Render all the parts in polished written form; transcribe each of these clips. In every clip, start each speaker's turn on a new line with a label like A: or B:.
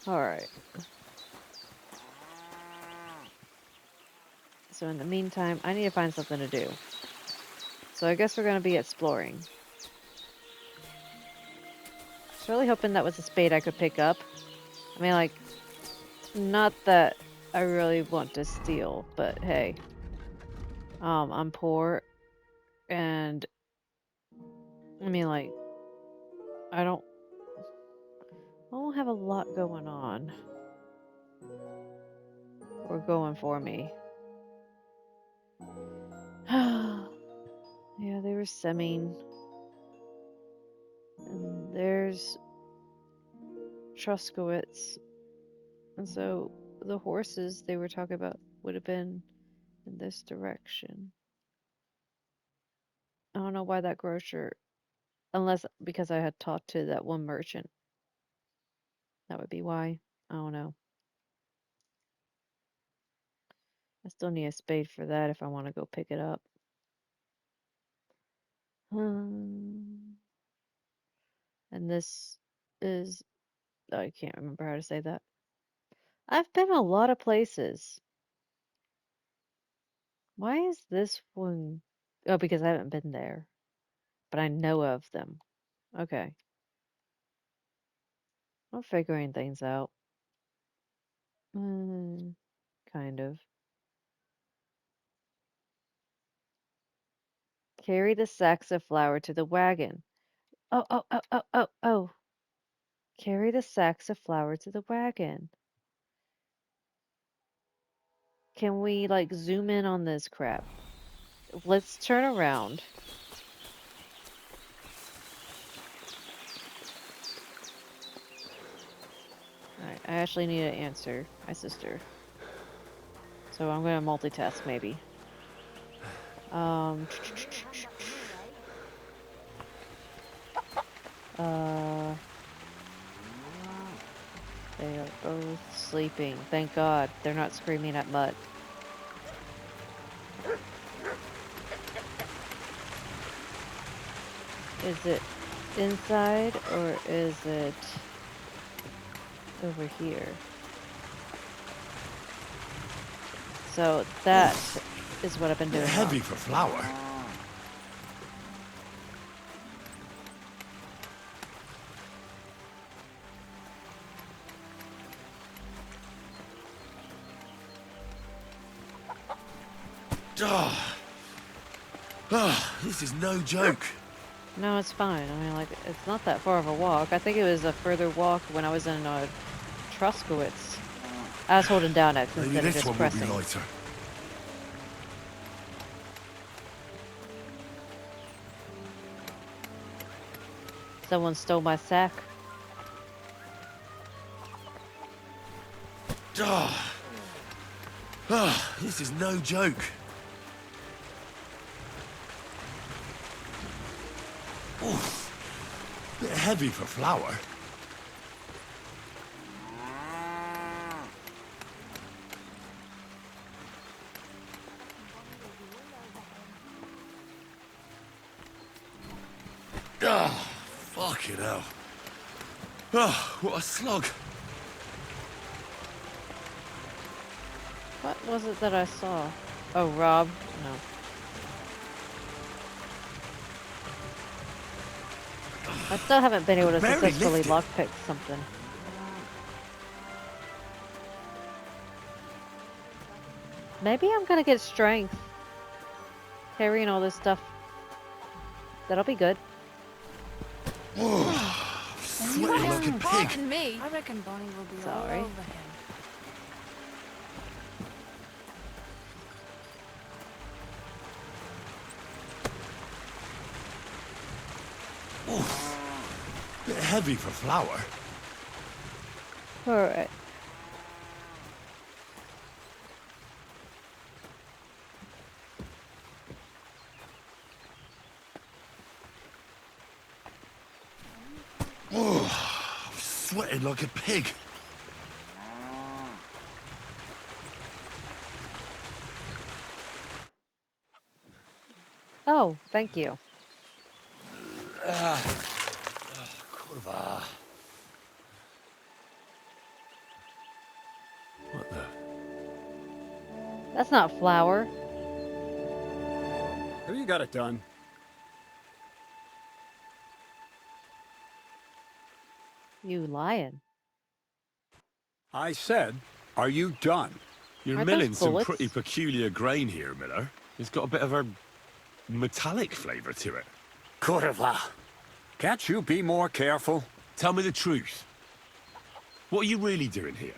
A: Alright. So in the meantime, I need to find something to do. So I guess we're going to be exploring. I was really hoping that was a spade I could pick up. I mean, like, not that I really want to steal, but hey. I'm poor, and I mean, like, I don't have a lot going on. Or going for me. Yeah, they were semming. And there's Truskowitz. And so the horses they were talking about would have been in this direction. I don't know why that grocer, unless because I had talked to that one merchant. That would be why. I don't know. I still need a spade for that if I want to go pick it up. Um, and this is, I can't remember how to say that. I've been a lot of places. Why is this one? Oh, because I haven't been there, but I know of them. Okay. I'm figuring things out. Mm, kind of. Carry the sacks of flour to the wagon. Oh, oh, oh, oh, oh, oh. Carry the sacks of flour to the wagon. Can we, like, zoom in on this crap? Let's turn around. Alright, I actually need to answer my sister. So I'm gonna multitask, maybe. Um... Uh... They are both sleeping. Thank God. They're not screaming at Mutt. Is it inside or is it over here? So that is what I've been
B: Bit
A: doing
B: heavy
A: wrong.
B: for flour. This is no joke.
A: No, it's fine. I mean, like, it's not that far of a walk. I think it was a further walk when I was in Truskowitz. I was holding down X
B: Maybe
A: instead of
B: this
A: just
B: one will be
A: pressing.
B: lighter.
A: Someone stole my sack.
B: This is no joke. Bit heavy for flour. Fucking hell. What a slog.
A: What was it that I saw? Oh, Rob? No. I still haven't been able
B: Could
A: to
B: barely
A: successfully
B: lift it.
A: lockpick something. Maybe I'm gonna get strength. Carrying all this stuff. That'll be good.
B: Sweating like a pig.
C: Me. I reckon Bonnie will be all
A: Sorry.
C: over him.
B: Bit heavy for flour.
A: Alright.
B: Sweating like a pig.
A: Oh, thank you.
B: Kurwa.
A: That's not flour.
D: Have you got it done?
A: You lying.
D: I said, are you done?
B: You're
A: Aren't those
B: milling some pretty
A: bullets?
B: peculiar grain here, Miller. It's got a bit of a metallic flavour to it.
D: Kurva. Can't you be more careful?
B: Tell me the truth. What are you really doing here?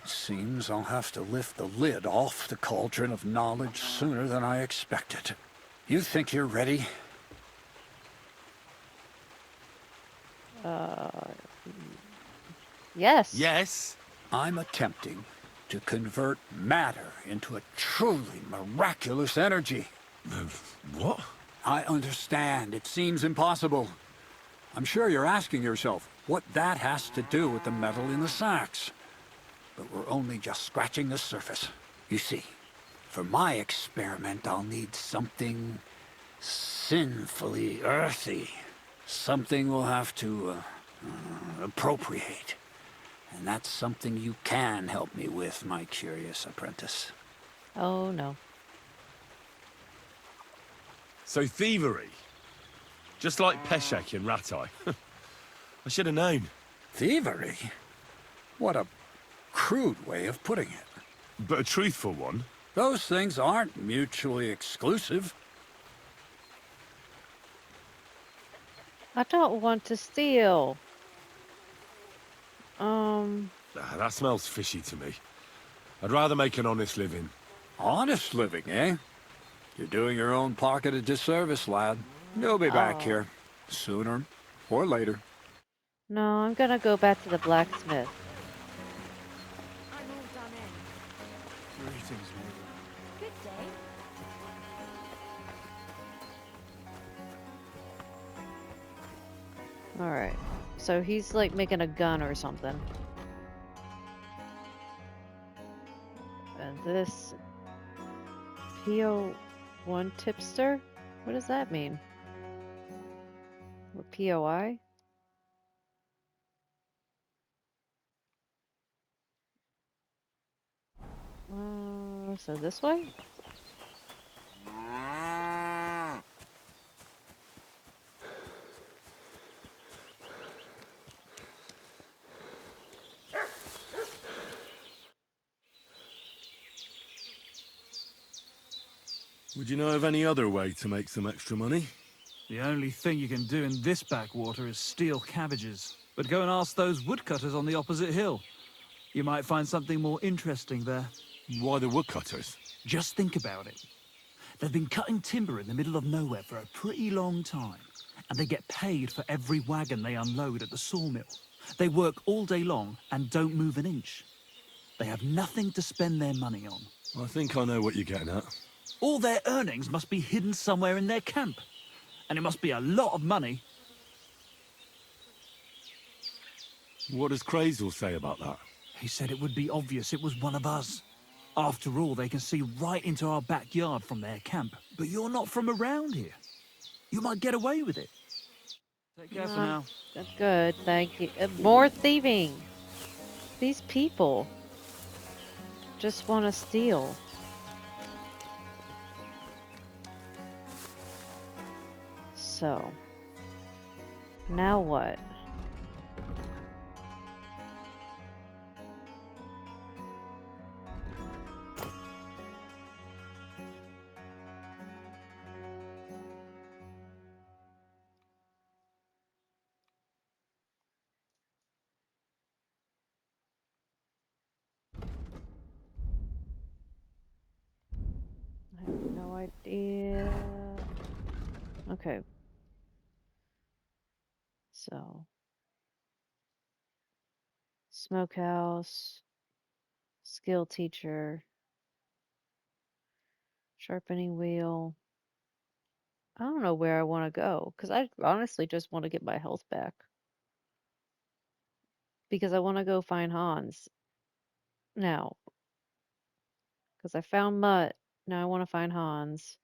D: Seems I'll have to lift the lid off the cauldron of knowledge sooner than I expected. You think you're ready?
A: Uh, yes.
B: Yes.
D: I'm attempting to convert matter into a truly miraculous energy.
B: What?
D: I understand it seems impossible. I'm sure you're asking yourself what that has to do with the metal in the sacks. But we're only just scratching the surface. You see, for my experiment, I'll need something sinfully earthy. Something we'll have to appropriate. And that's something you can help me with, my curious apprentice.
A: Oh, no.
B: So thievery. Just like Peshek and Ratai. I should have known.
D: Thievery? What a crude way of putting it.
B: But a truthful one.
D: Those things aren't mutually exclusive.
A: I don't want to steal.
B: That smells fishy to me. I'd rather make an honest living.
D: Honest living, eh? You're doing your own pocket a disservice, lad. You'll be back
A: Oh.
D: here, sooner or later.
A: No, I'm gonna go back to the blacksmith.
C: I'm all done in.
E: Greetings, neighbor.
C: Good day.
A: Alright. So he's like making a gun or something. And this PO1 tipster? What does that mean? Or POI? So this way?
B: Would you know of any other way to make some extra money?
E: The only thing you can do in this backwater is steal cabbages. But go and ask those woodcutters on the opposite hill. You might find something more interesting there.
B: Why the woodcutters?
E: Just think about it. They've been cutting timber in the middle of nowhere for a pretty long time, and they get paid for every wagon they unload at the sawmill. They work all day long and don't move an inch. They have nothing to spend their money on.
B: I think I know what you're getting at.
E: All their earnings must be hidden somewhere in their camp. And it must be a lot of money.
B: What does Crazel say about that?
E: He said it would be obvious it was one of us. After all, they can see right into our backyard from their camp. But you're not from around here. You might get away with it. Take care for now.
A: That's good, thank you. More thieving! These people just want to steal. So, now what? I have no idea. Okay. So, smokehouse, skill teacher, sharpening wheel. I don't know where I want to go because I honestly just want to get my health back. Because I want to go find Hans now. Because I found Mutt. Now I want to find Hans.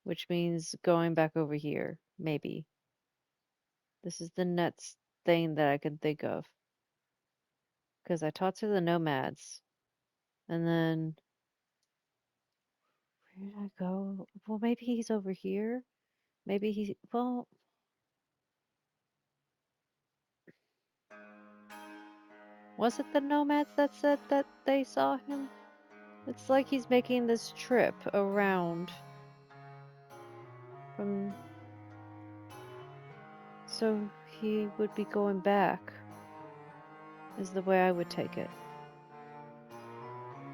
A: Which means going back over here. Maybe. This is the next thing that I can think of. Because I talked to the nomads. And then where did I go? Well, maybe he's over here. Maybe he. Well, was it the nomads that said that they saw him? It's like he's making this trip around from. So he would be going back, is the way I would take it.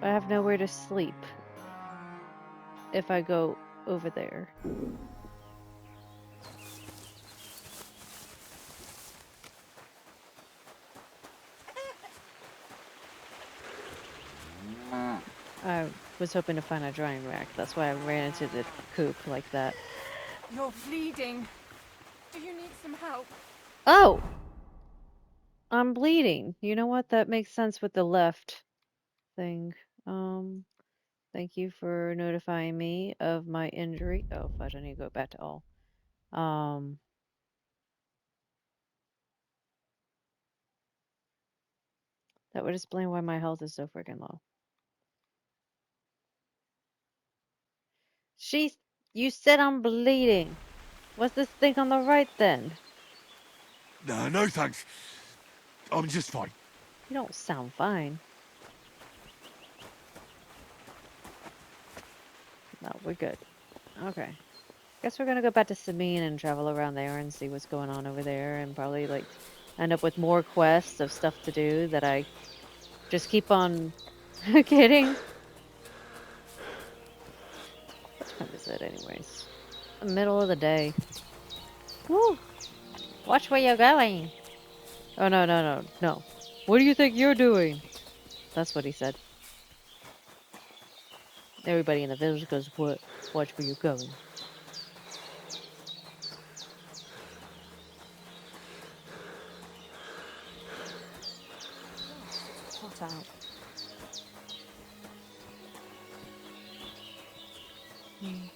A: But I have nowhere to sleep if I go over there. I was hoping to find a drying rack. That's why I ran into the coop like that.
C: You're bleeding. Do you need some help?
A: Oh! I'm bleeding. You know what? That makes sense with the left thing. Um, Thank you for notifying me of my injury. Oh, fudge, I need to go back to all. Um, that would explain why my health is so freaking low. She's, you said I'm bleeding. What's this thing on the right then?
B: No, no thanks. I'm just fine.
A: You don't sound fine. No, we're good. Okay. Guess we're gonna go back to Sabine and travel around there and see what's going on over there and probably like end up with more quests of stuff to do that I just keep on getting. What time is it anyways? The middle of the day. Woo! Watch where you're going. Oh no, no, no, no. What do you think you're doing? That's what he said. Everybody in the village goes, what? Watch where you're going. It's hot out. Hmm.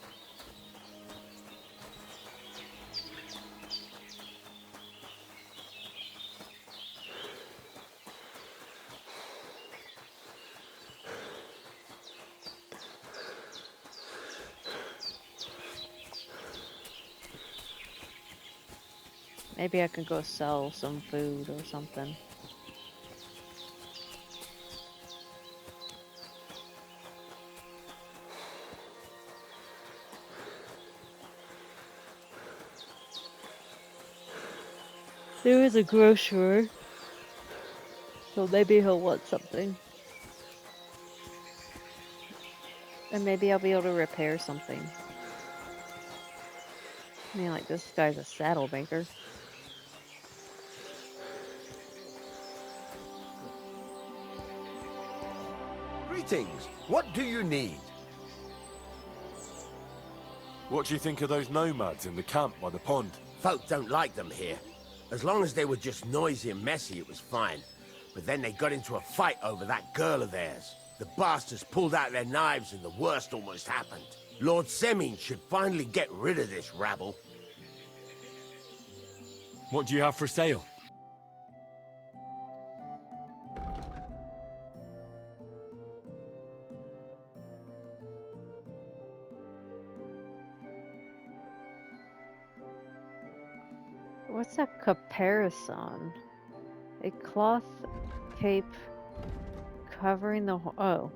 A: Maybe I can go sell some food or something. There is a grocer, so maybe he'll want something. And maybe I'll be able to repair something. I mean, like, this guy's a saddle maker.
F: Greetings. What do you need?
B: What do you think of those nomads in the camp by the pond?
F: Folk don't like them here. As long as they were just noisy and messy, it was fine. But then they got into a fight over that girl of theirs. The bastards pulled out their knives and the worst almost happened. Lord Semin should finally get rid of this rabble.
B: What do you have for sale?
A: What's a caparison? A cloth cape covering the oh.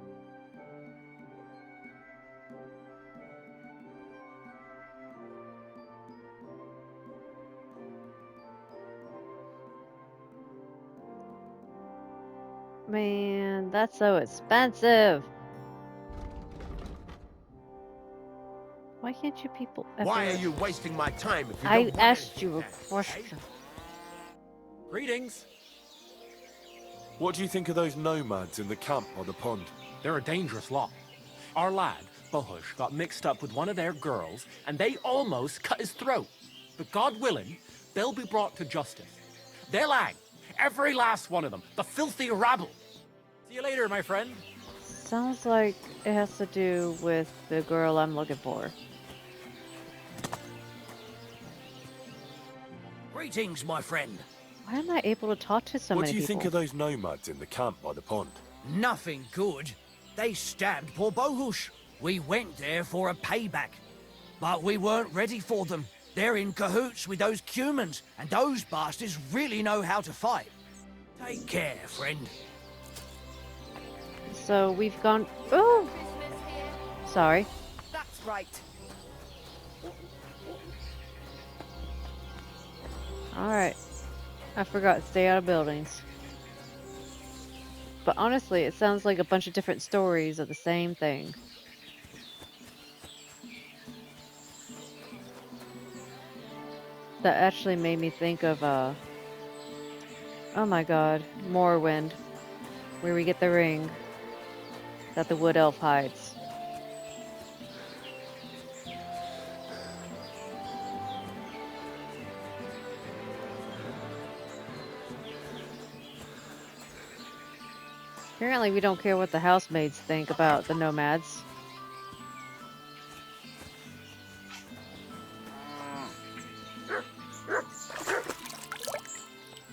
A: Man, that's so expensive. Why can't you people
F: Why
A: ever...
F: are you wasting my time if you
A: I
F: don't want
A: asked
F: anything
A: you a
F: then,
A: question.
F: eh?
G: Greetings.
B: What do you think of those nomads in the camp by the pond?
G: They're a dangerous lot. Our lad, Bahush, got mixed up with one of their girls, and they almost cut his throat. But God willing, they'll be brought to justice. They'll hang. Every last one of them. The filthy rabble. See you later, my friend.
A: Sounds like it has to do with the girl I'm looking for.
H: Greetings, my friend.
A: Why am I able to talk to so
B: What
A: many
B: do you
A: people?
B: think of those nomads in the camp by the pond?
H: Nothing good. They stabbed poor Bohush. We went there for a payback. But we weren't ready for them. They're in cahoots with those humans, and those bastards really know how to fight. Take care, friend.
A: So we've gone. Oh,
C: Business here.
A: sorry.
C: That's right.
A: All right. I forgot. Stay out of buildings. But honestly, it sounds like a bunch of different stories of the same thing. That actually made me think of oh my god, Morrowind, where we get the ring that the wood elf hides. Apparently we don't care what the housemaids think about the nomads.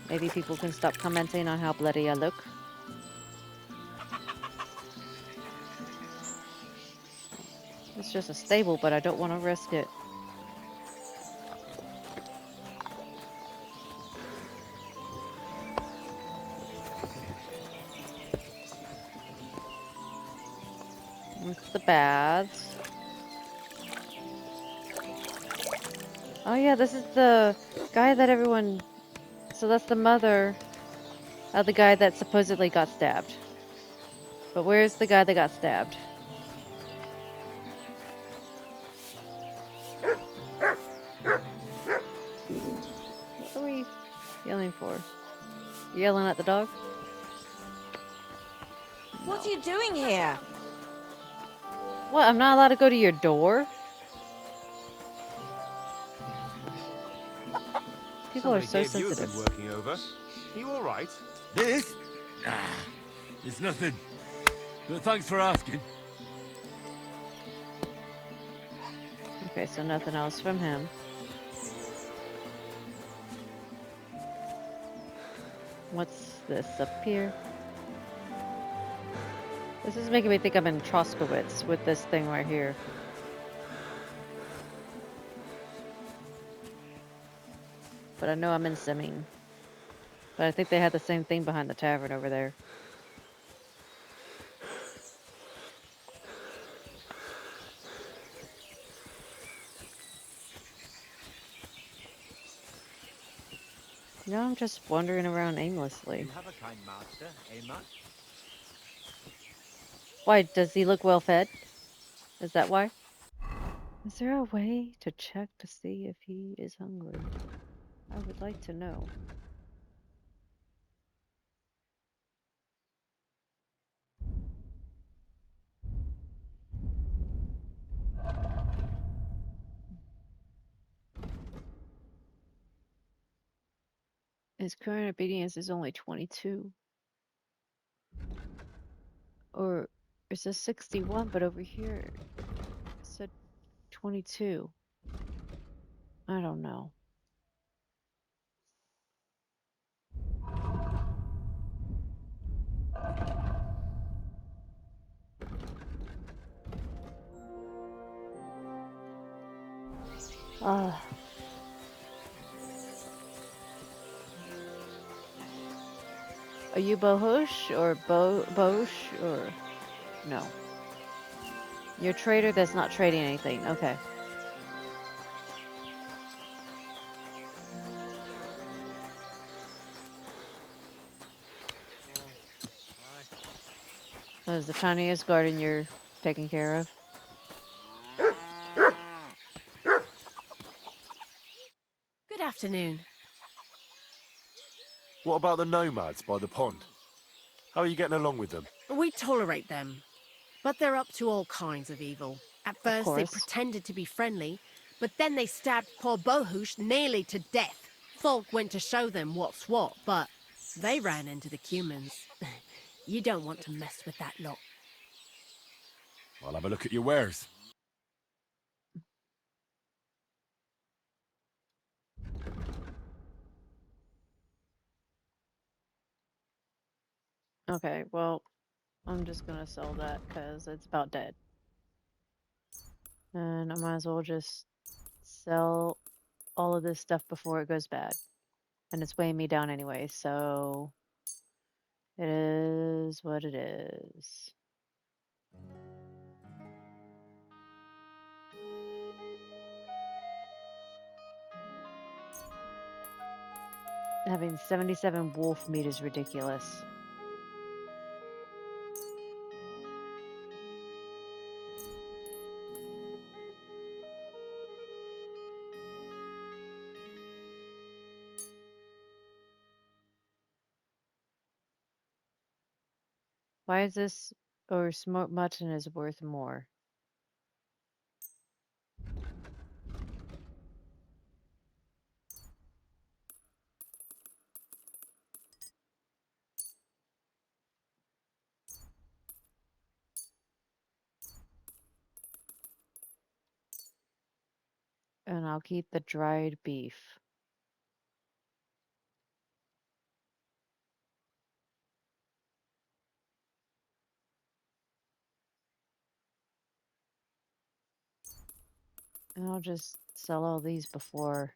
A: Maybe people can stop commenting on how bloody I look. It's just a stable, but I don't want to risk it. It's the baths. Oh yeah, this is the guy that everyone... So that's the mother of the guy that supposedly got stabbed. But where's the guy that got stabbed? What are we yelling for? You yelling at the dog?
I: What are you doing here?
A: What? I'm not allowed to go to your door? People are so
B: Somebody gave you a
A: sensitive.
B: good working over. Are you all right?
F: This? It's nothing. But thanks for asking.
A: Okay, so nothing else from him. What's this up here? This is making me think I'm in Troskowitz with this thing right here. But I know I'm in Simming. But I think they had the same thing behind the tavern over there. Now I'm just wandering around aimlessly.
H: You have a kind master, eh, Matt?
A: Why, does he look well fed? Is that why? Is there a way to check to see if he is hungry? I would like to know. His current obedience is only 22. Or it says 61, but over here it said 22. I don't know. Ah. Are you Bohush or Bosh or no? You're a trader that's not trading anything. Okay. So is the Chinese garden you're taking care of?
I: Good afternoon.
B: What about the nomads by the pond? How are you getting along with them?
I: We tolerate them, but they're up to all kinds of evil. At
A: Of
I: first, they
A: course.
I: pretended to be friendly, but then they stabbed poor Bohush nearly to death. Folk went to show them what's what, but they ran into the humans. You don't want to mess with that lot.
B: I'll have a look at your wares.
A: Okay, well, I'm just gonna sell that because it's about dead. And I might as well just sell all of this stuff before it goes bad. And it's weighing me down anyway, so it is what it is. Having 77 wolf meat is ridiculous. Why is this, or smoked mutton is worth more? And I'll keep the dried beef. And I'll just sell all these before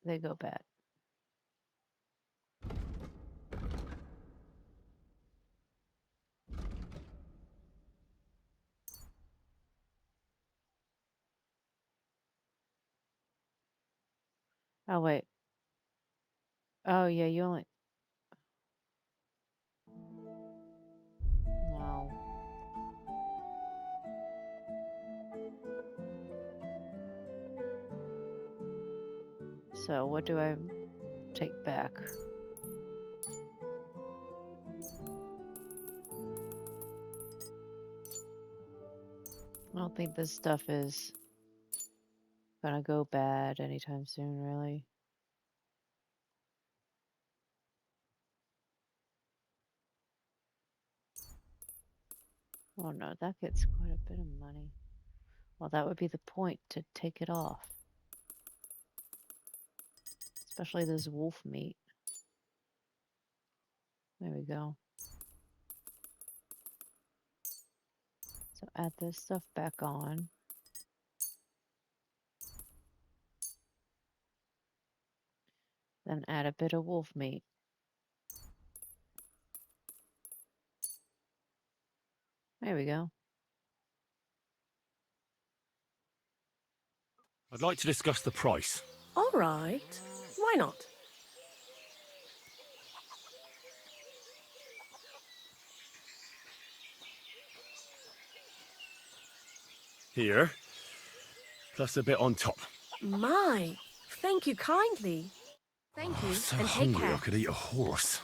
A: they go bad. Oh, wait. Oh, yeah, you only... No. So, what do I take back? I don't think this stuff is gonna go bad anytime soon, really. Oh no, that gets quite a bit of money. Well, that would be the point, to take it off. Especially this wolf meat. There we go. So add this stuff back on. Then add a bit of wolf meat. There we go.
B: I'd like to discuss the price.
J: All right. Why not?
B: Here, plus a bit on top.
J: My, thank you kindly. Thank you,
B: So
J: and take
B: hungry I
J: care.
B: could eat a horse.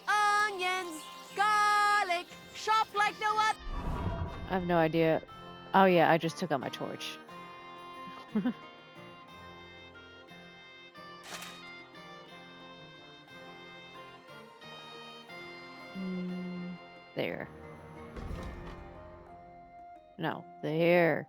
I: Onions, garlic, shop like no other.
A: I have no idea. Oh yeah, I just took out my torch. There. No, there.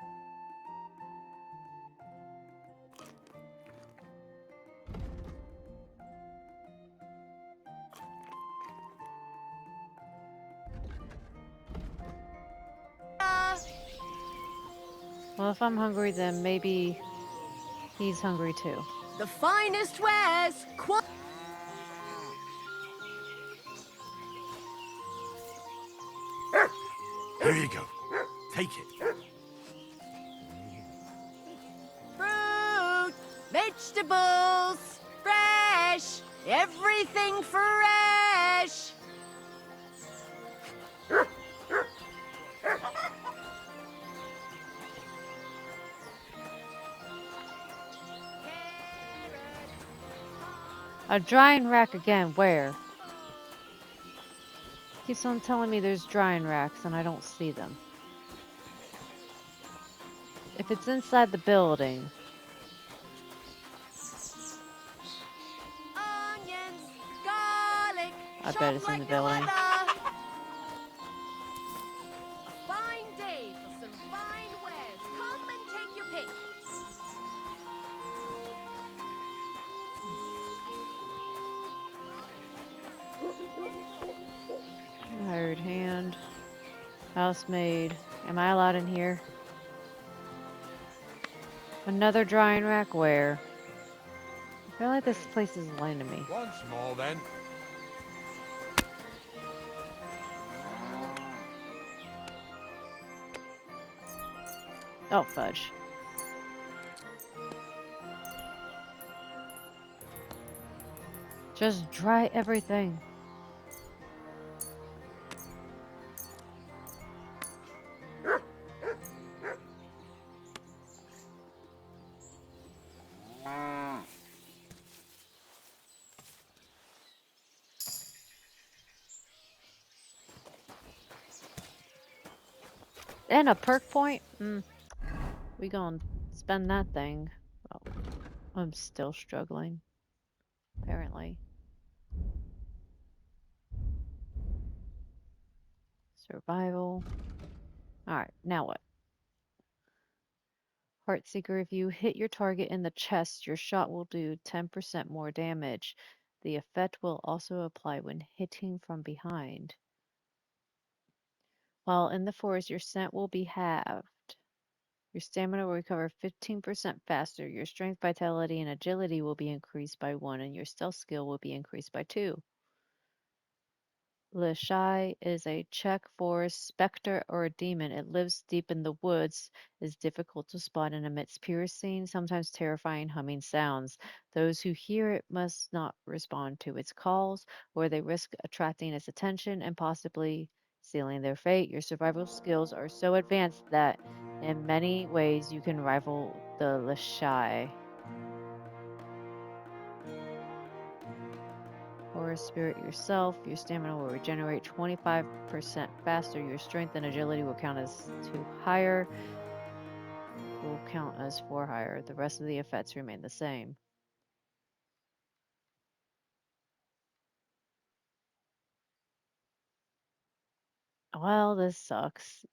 A: Well, if I'm hungry, then maybe he's hungry too.
I: The finest wares.
B: Here you go. Take it.
I: Fruit, vegetables, fresh, everything fresh.
A: A drying rack again, where? Keeps on telling me there's drying racks and I don't see them. If it's inside the building.
I: Onions, garlic,
A: I
I: shop
A: bet it's in
I: like
A: the
I: no
A: building.
I: other. A fine day for some fine wares. Come and take your pick.
A: Housemaid. Am I allowed in here? Another drying rack where? I feel like this place is lying to me.
F: Once more, then.
A: Oh, fudge. Just dry everything. And a perk point? We gonna spend that thing. Oh, I'm still struggling, apparently. Survival. Alright, now what? Heartseeker, if you hit your target in the chest, your shot will do 10% more damage. The effect will also apply when hitting from behind. While in the forest, your scent will be halved. Your stamina will recover 15% faster. Your strength, vitality, and agility will be increased by 1, and your stealth skill will be increased by 2. Lishai is a Czech forest specter or a demon. It lives deep in the woods, is difficult to spot, and emits piercing, sometimes terrifying humming sounds. Those who hear it must not respond to its calls, or they risk attracting its attention and possibly sealing their fate. Your survival skills are so advanced that in many ways you can rival the Lishai. Or spirit yourself, your stamina will regenerate 25% faster. Your strength and agility will count as 2 higher, will count as 4 higher. The rest of the effects remain the same. Well, this sucks.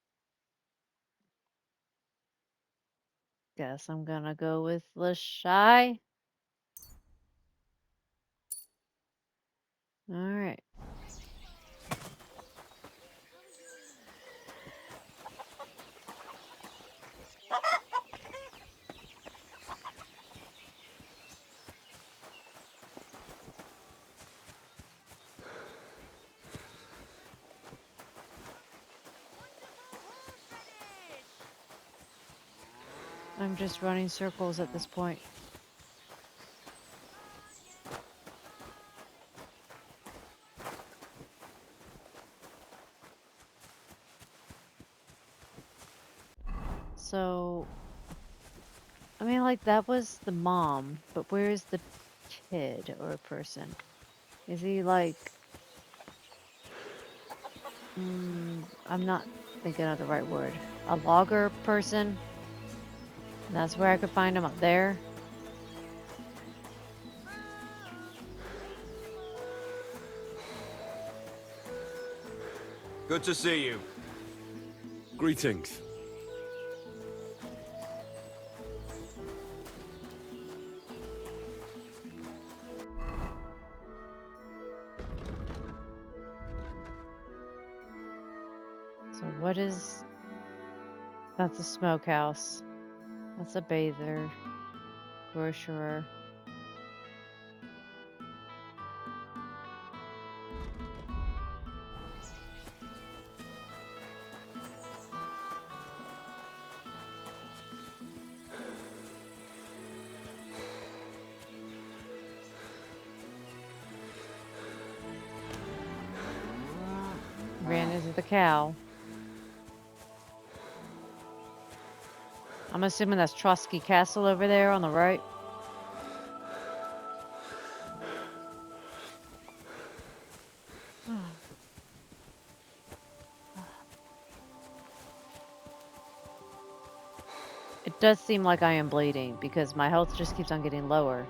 A: Guess I'm gonna go with Lashai. Alright. I'm just running circles at this point. So, I mean, like, that was the mom, but where's the kid or person? Is he like, I'm not thinking of the right word. A logger person? That's where I could find him, up there.
K: Good to see you.
B: Greetings.
A: So what is... That's a smokehouse. That's a bather. Grocerer. Ran into the cow. I'm assuming that's Trotsky Castle over there on the right. It does seem like I am bleeding because my health just keeps on getting lower.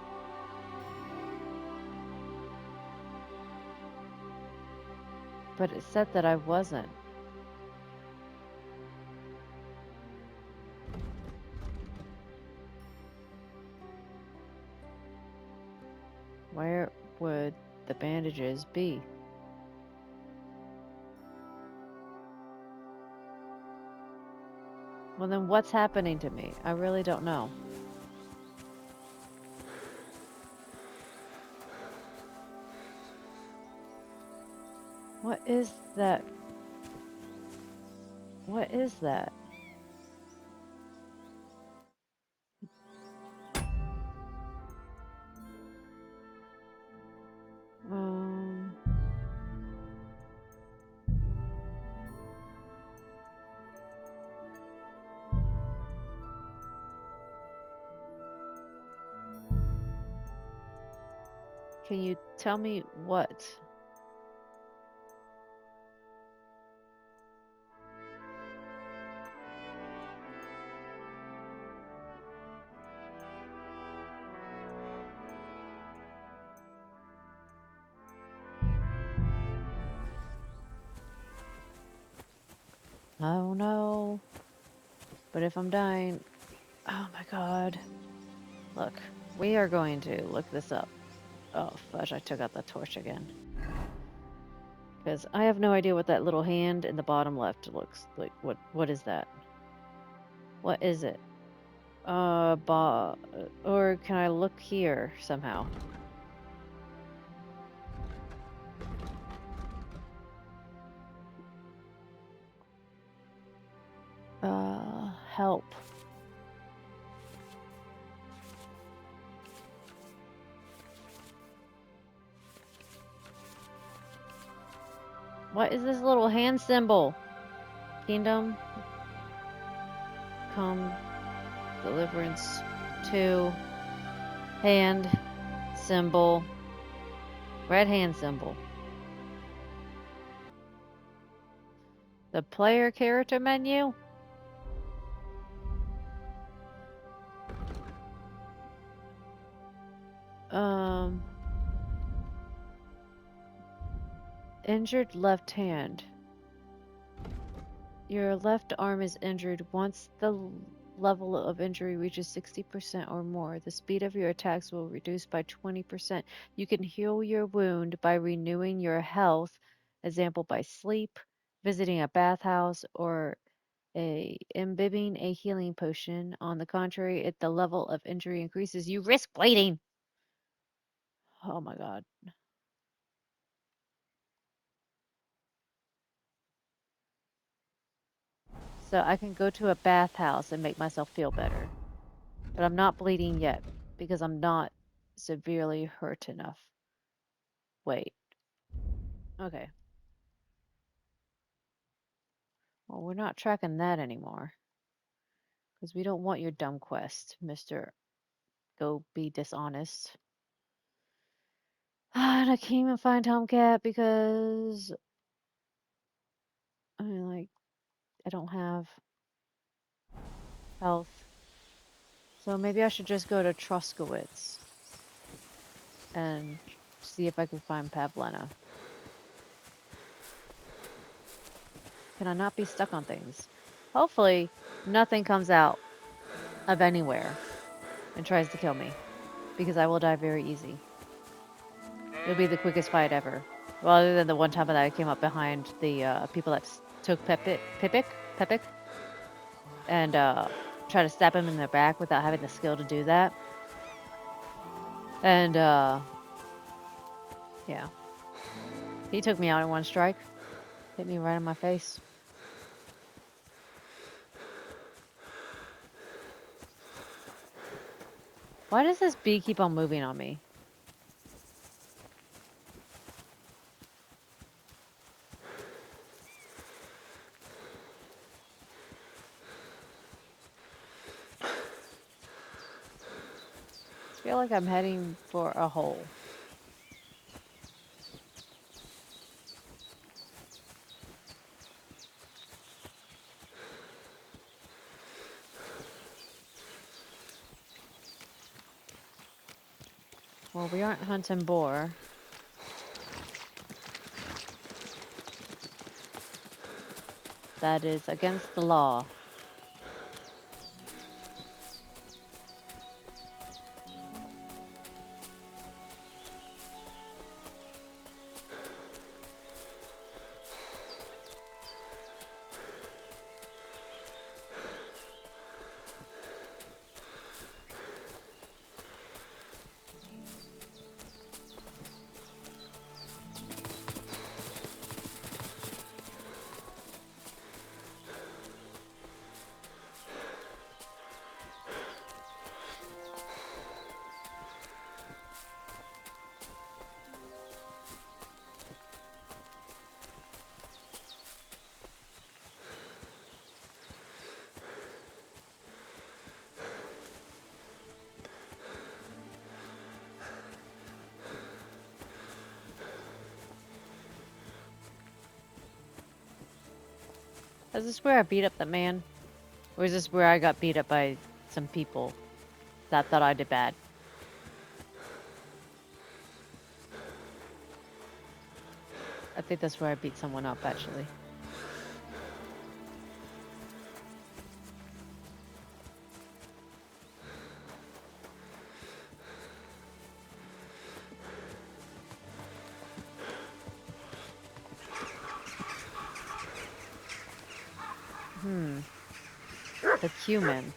A: But it said that I wasn't. Where would the bandages be? Well, then what's happening to me? I really don't know. What is that? What is that? Um, can you tell me what? Oh no. But if I'm dying, oh my god. Look, we are going to look this up. Oh fudge, I took out the torch again. Because I have no idea what that little hand in the bottom left looks like. What is that? What is it? Or can I look here somehow? Help. What is this little hand symbol? Kingdom Come Deliverance II. Hand symbol. Red hand symbol. The player character menu? Injured left hand. Your left arm is injured once the level of injury reaches 60% or more. The speed of your attacks will reduce by 20%. You can heal your wound by renewing your health, example by sleep, visiting a bathhouse, or imbibing a healing potion. On the contrary, if the level of injury increases, you risk bleeding. Oh my god. So I can go to a bathhouse and make myself feel better. But I'm not bleeding yet because I'm not severely hurt enough. Wait. Okay. Well, we're not tracking that anymore. Because we don't want your dumb quest, Mr. Go be dishonest. And I can't even find Tomcat because I mean like I don't have health. So maybe I should just go to Truskowitz and see if I can find Pavlena. Can I not be stuck on things? Hopefully nothing comes out of anywhere and tries to kill me, because I will die very easy. It'll be the quickest fight ever. Well, other than the one time that I came up behind the people that took Pepic, and try to stab him in the back without having the skill to do that. And yeah, he took me out in one strike. Hit me right in my face. Why does this bee keep on moving on me? I feel like I'm heading for a hole. Well, we aren't hunting boar. That is against the law. Is this where I beat up the man? Or is this where I got beat up by some people that thought I did bad? I think that's where I beat someone up, actually. The cumin.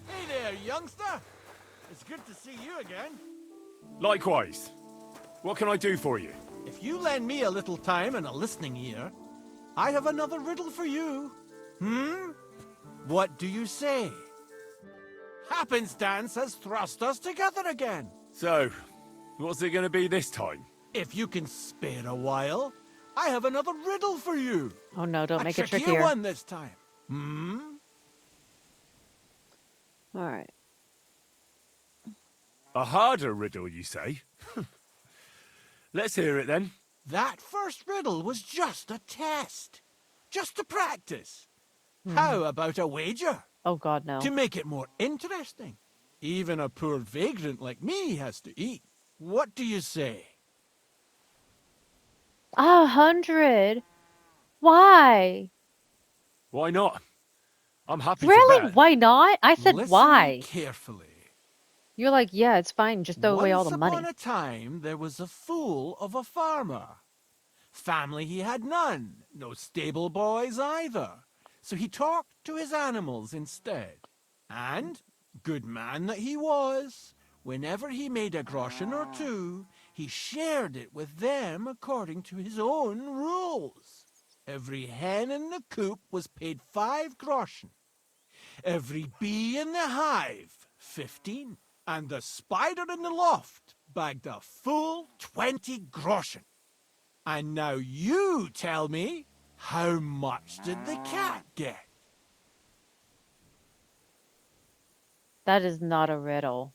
K: Hey there, youngster. It's good to see you again.
B: Likewise. What can I do for you?
K: If you lend me a little time and a listening ear, I have another riddle for you. What do you say? Happenstance has thrust us together again.
B: So, what's it going to be this time?
K: If you can spare a while, I have another riddle for you.
A: Oh no, don't make it
K: trickier
A: trickier.
K: one this time.
A: Alright.
B: A harder riddle, you say? Let's hear it then.
K: That first riddle was just a test. Just to practice. How about a wager?
A: Oh god, no.
K: To make it more interesting. Even a poor vagrant like me has to eat. What do you say?
A: 100? Why?
B: Why not? I'm happy to
A: Really?
B: bet.
A: Why not? I said
K: Listen
A: why.
K: carefully.
A: You're like, yeah, it's fine. Just throw away all
K: Once
A: the
K: upon
A: money.
K: a time, there was a fool of a farmer. Family he had none, no stable boys either. So he talked to his animals instead. And, good man that he was, whenever he made a groschen or two, he shared it with them according to his own rules. Every hen in the coop was paid 5 groschen. Every bee in the hive, 15. And the spider in the loft bagged a full 20 groschen. And now you tell me, how much did the cat get?
A: That is not a riddle.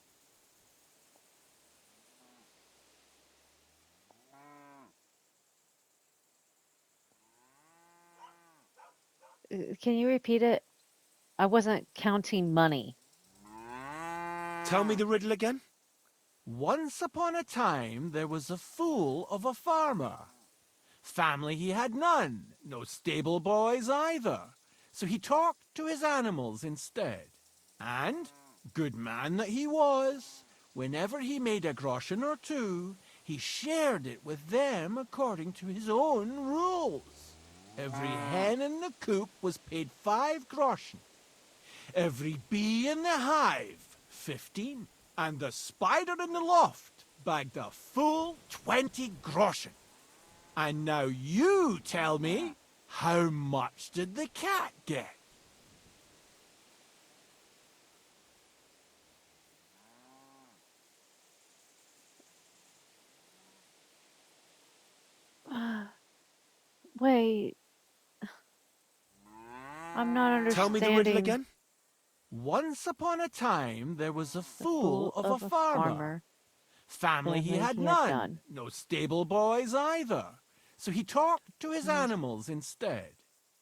A: Can you repeat it? I wasn't counting money.
B: Tell me the riddle again.
K: Once upon a time, there was a fool of a farmer. Family he had none, no stable boys either. So he talked to his animals instead. And, good man that he was, whenever he made a groschen or two, he shared it with them according to his own rules. Every hen in the coop was paid 5 groschen. Every bee in the hive, 15. And the spider in the loft bagged a full 20 groschen. And now you tell me, how much did the cat get?
A: Wait. I'm not
B: Tell me the riddle
A: understanding.
B: again.
K: Once upon a time, there was a
A: The
K: fool of a farmer. Family he had none, no stable boys either. So he talked to his animals instead.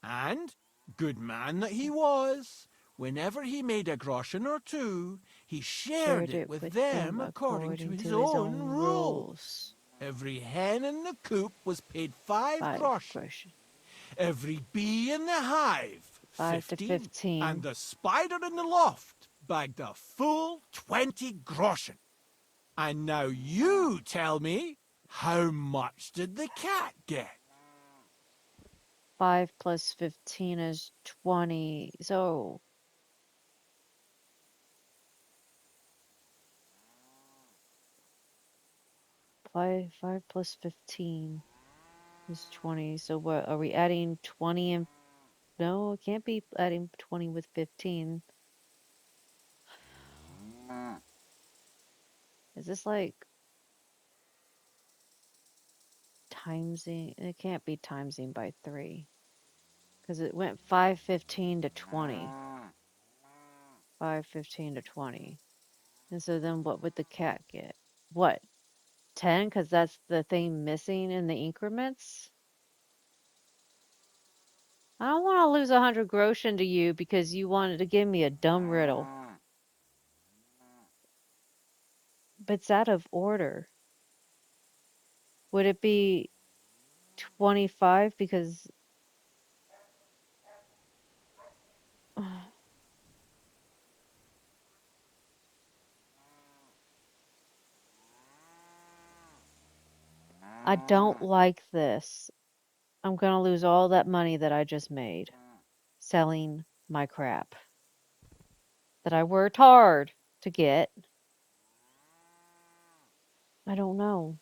K: And, good man that he was, whenever he made a groschen or two, he shared it with them according to his own rules. Every hen in the coop was paid 5 groschen. Every bee in the hive,
A: 5 to 15.
K: And the spider in the loft bagged a full 20 groschen. And now you tell me, how much did the cat get?
A: 5 plus 15 is 20. So 5 plus 15. It's 20. So what? Are we adding 20 and... No, it can't be adding 20 with 15. Is this like timesing? It can't be timesing by 3. Because it went 515 to 20. 515 to 20. And so then what would the cat get? What? 10? Because that's the thing missing in the increments? I don't want to lose 100 groschen to you because you wanted to give me a dumb riddle. But it's out of order. Would it be 25? Because I don't like this. I'm going to lose all that money that I just made selling my crap that I worked hard to get. I don't know.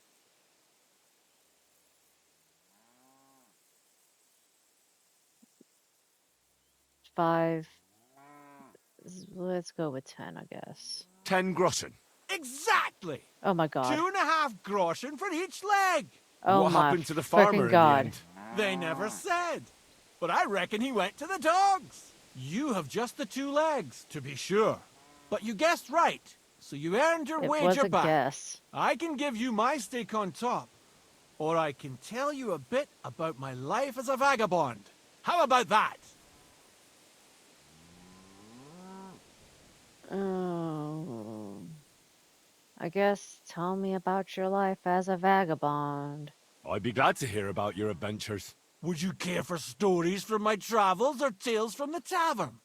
A: 5. Let's go with 10, I guess.
B: 10 groschen.
K: Exactly!
A: Oh my god.
K: 2.5 groschen for each leg!
A: Oh
B: What
A: my
B: happened to the
A: freaking
B: farmer in the
A: god.
B: end?
K: They never said. But I reckon he went to the dogs. You have just the 2 legs, to be sure. But you guessed right, so you earned your
A: It was
K: wager
A: a
K: back.
A: guess.
K: I can give you my stake on top, or I can tell you a bit about my life as a vagabond. How about that?
A: Oh. I guess tell me about your life as a vagabond.
B: I'd be glad to hear about your adventures.
K: Would you care for stories from my travels or tales from the tavern?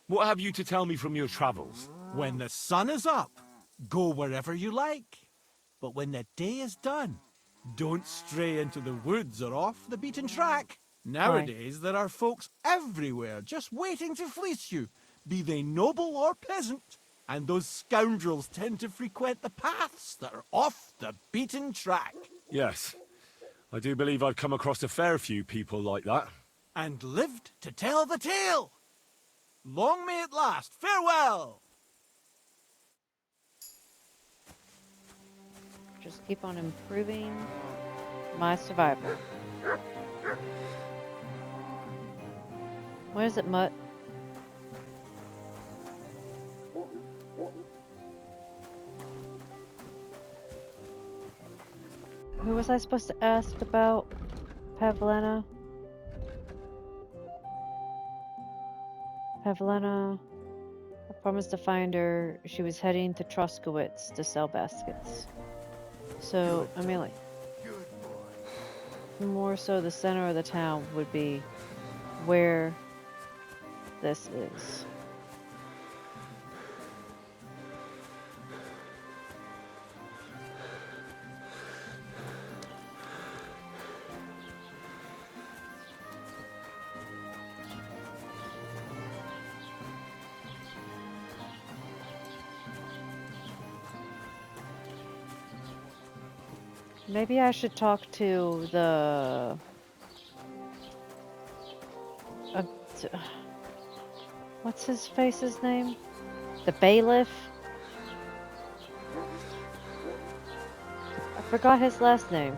B: What have you to tell me from your travels?
K: When the sun is up, go wherever you like. But when the day is done, don't stray into the woods or off the beaten track. Nowadays, there are folks everywhere just waiting to fleece you, be they noble or peasant. And those scoundrels tend to frequent the paths that are off the beaten track.
B: Yes, I do believe I've come across a fair few people like that.
K: And lived to tell the tale. Long may it last. Farewell!
A: Just keep on improving my survival. Where is it, Mutt? Who was I supposed to ask about Pavlena? Pavlena. I promised to find her. She was heading to Troskowitz to sell baskets. So, I mean, like, more so the center of the town would be where this is. Maybe I should talk to the... what's his face's name? The bailiff? I forgot his last name.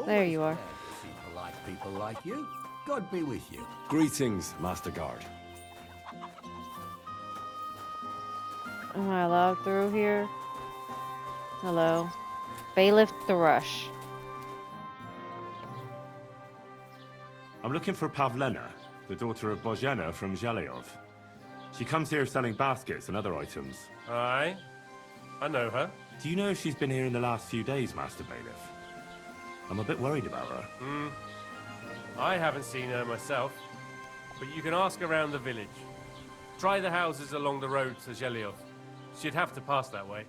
A: There you are.
F: See polite people like you. God be with you.
B: Greetings, Master Guard.
A: Am I allowed through here? Hello. Bailiff Thrush.
B: I'm looking for Pavlena, the daughter of Bozhena from Zhelyov. She comes here selling baskets and other items.
L: Aye, I know her.
B: Do you know if she's been here in the last few days, Master Bailiff? I'm a bit worried about her.
L: I haven't seen her myself, but you can ask around the village. Try the houses along the road to Zhelyov. She'd have to pass that way.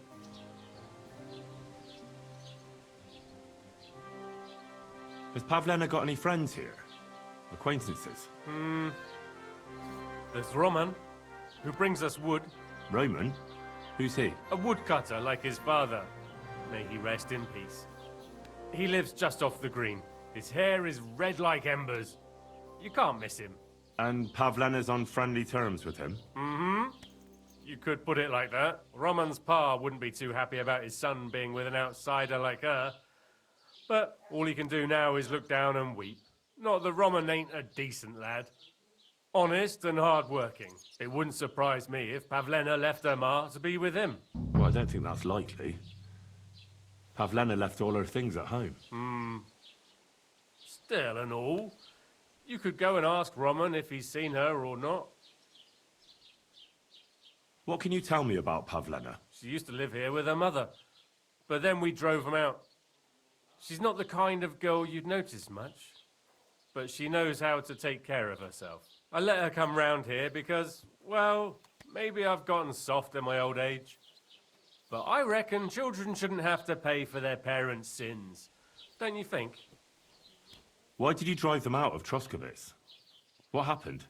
B: Has Pavlena got any friends here? Acquaintances?
L: There's Roman, who brings us wood.
B: Roman? Who's he?
L: A woodcutter like his father. May he rest in peace. He lives just off the green. His hair is red like embers. You can't miss him.
B: And Pavlena's on friendly terms with him?
L: You could put it like that. Roman's pa wouldn't be too happy about his son being with an outsider like her. But all he can do now is look down and weep. Not that Roman ain't a decent lad. Honest and hard-working. It wouldn't surprise me if Pavlena left her ma to be with him.
B: Well, I don't think that's likely. Pavlena left all her things at home.
L: Still and all, you could go and ask Roman if he's seen her or not.
B: What can you tell me about Pavlena?
L: She used to live here with her mother, but then we drove them out. She's not the kind of girl you'd notice much, but she knows how to take care of herself. I let her come round here because, well, maybe I've gotten soft in my old age. But I reckon children shouldn't have to pay for their parents' sins. Don't you think?
B: Why did you drive them out of Troskovitz? What happened?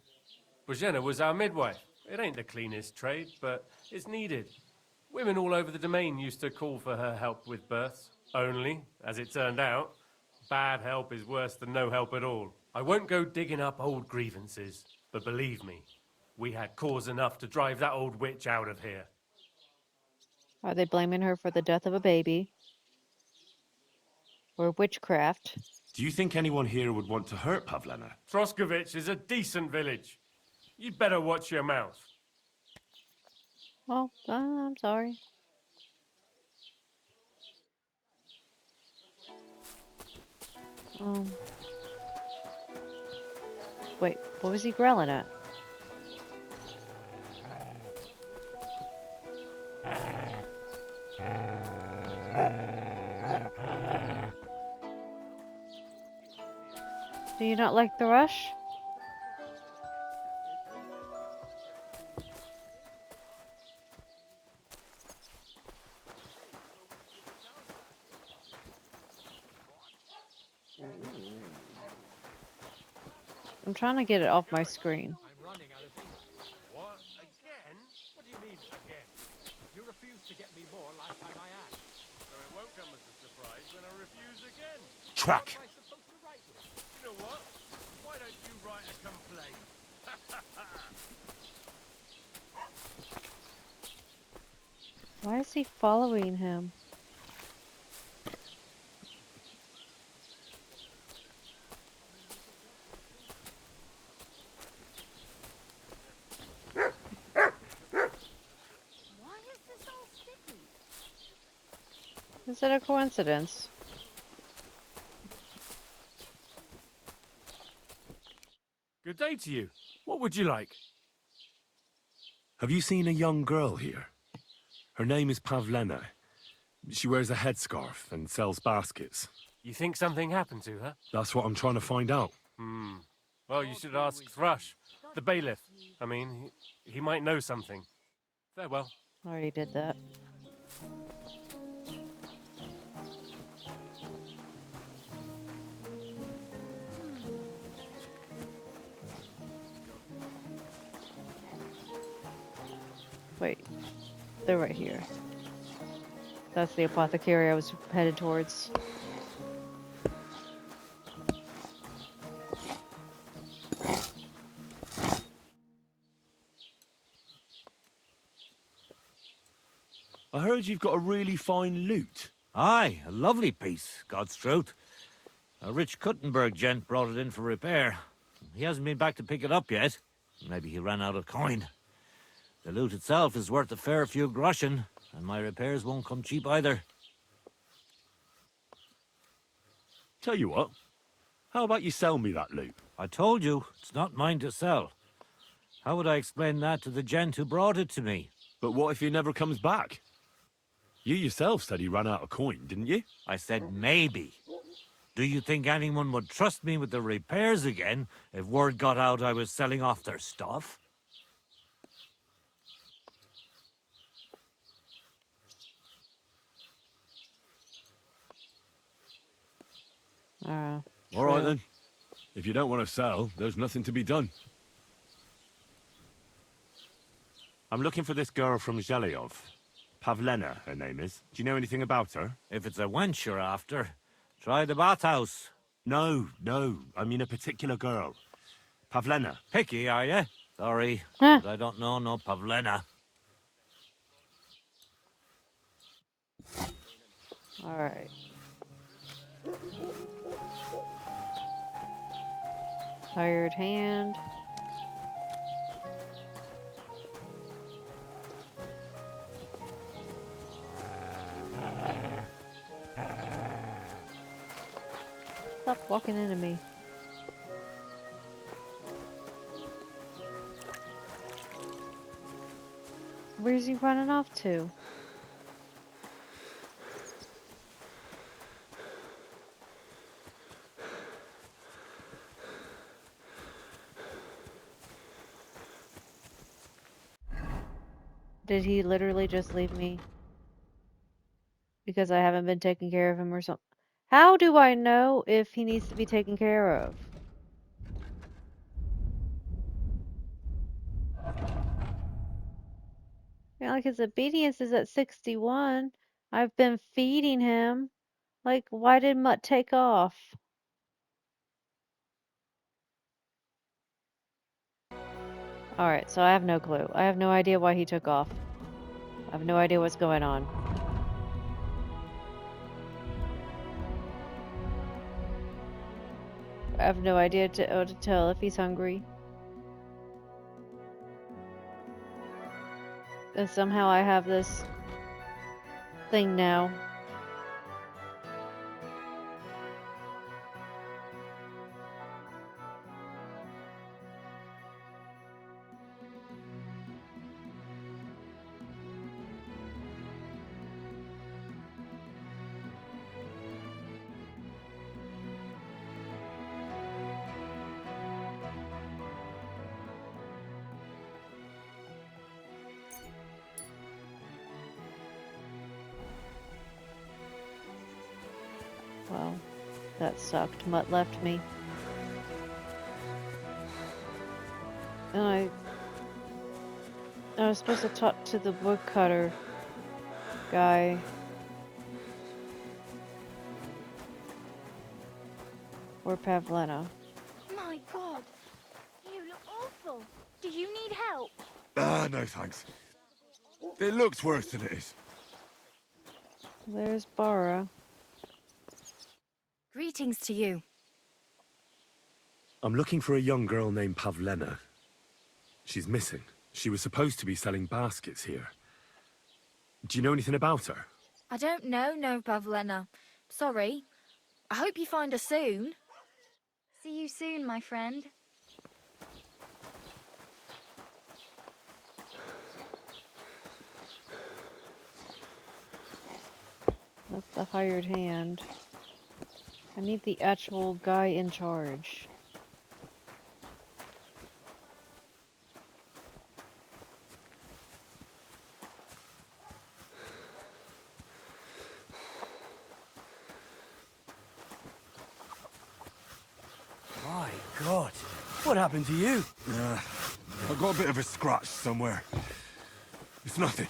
L: Bozhena was our midwife. It ain't the cleanest trade, but it's needed. Women all over the domain used to call for her help with births. Only, as it turned out, bad help is worse than no help at all. I won't go digging up old grievances, but believe me, we had cause enough to drive that old witch out of here.
A: Are they blaming her for the death of a baby? Or witchcraft?
B: Do you think anyone here would want to hurt Pavlena?
L: Troskovitz is a decent village. You'd better watch your mouth.
A: Oh, I'm sorry. Wait, what was he growling at? Do you not like the rush? I'm trying to get it off my screen.
G: I'm running out of things. What? Again? What do you mean, again? You refused to get me more last time I asked.
L: So it won't come as a surprise when I refuse again.
B: Truck!
G: What am I supposed to write with?
L: You know what? Why don't you write a complaint?
A: Why is he following him?
I: Why is this all sticky?
A: Is it a coincidence?
L: Good day to you. What would you like?
B: Have you seen a young girl here? Her name is Pavlena. She wears a headscarf and sells baskets.
L: You think something happened to her?
B: That's what I'm trying to find out.
L: Well, you should ask Thrush, the bailiff. I mean, he might know something. Farewell.
A: Already did that. Wait, they're right here. That's the apothecary I was headed towards.
B: I heard you've got a really fine lute.
M: Aye, a lovely piece, God's truth. A rich Kuttenberg gent brought it in for repair. He hasn't been back to pick it up yet. Maybe he ran out of coin. The loot itself is worth a fair few groschen, and my repairs won't come cheap either.
B: Tell you what, how about you sell me that lute?
M: I told you, it's not mine to sell. How would I explain that to the gent who brought it to me?
B: But what if he never comes back? You yourself said he ran out of coin, didn't you?
M: I said maybe. Do you think anyone would trust me with the repairs again if word got out I was selling off their stuff?
B: All right
A: True.
B: then. If you don't want to sell, there's nothing to be done. I'm looking for this girl from Zhelyov. Pavlena, her name is. Do you know anything about her?
M: If it's a wench you're after, try the bathhouse.
B: No, I mean a particular girl. Pavlena.
M: Picky, are you? Sorry,
A: Huh.
M: but I don't know no Pavlena.
A: All right. Hired hand. Stop walking into me. Where's he running off to? Did he literally just leave me? Because I haven't been taking care of him or something. How do I know if he needs to be taken care of? Yeah, like his obedience is at 61. I've been feeding him. Like, why did Mutt take off? Alright, so I have no clue. I have no idea why he took off. I have no idea what's going on. I have no idea to tell if he's hungry. And somehow I have this thing now. Well, that sucked. Mutt left me. And I was supposed to talk to the woodcutter guy. Or Pavlena.
N: My God, you look awful. Do you need help?
B: Ah, no thanks. It looks worse than it is.
A: There's Bara.
N: Greetings to you.
B: I'm looking for a young girl named Pavlena. She's missing. She was supposed to be selling baskets here. Do you know anything about her?
N: I don't know, no, Pavlena. Sorry. I hope you find her soon. See you soon, my friend.
A: That's the hired hand. I need the actual guy in charge.
F: My God, what happened to you?
B: I got a bit of a scratch somewhere. It's nothing.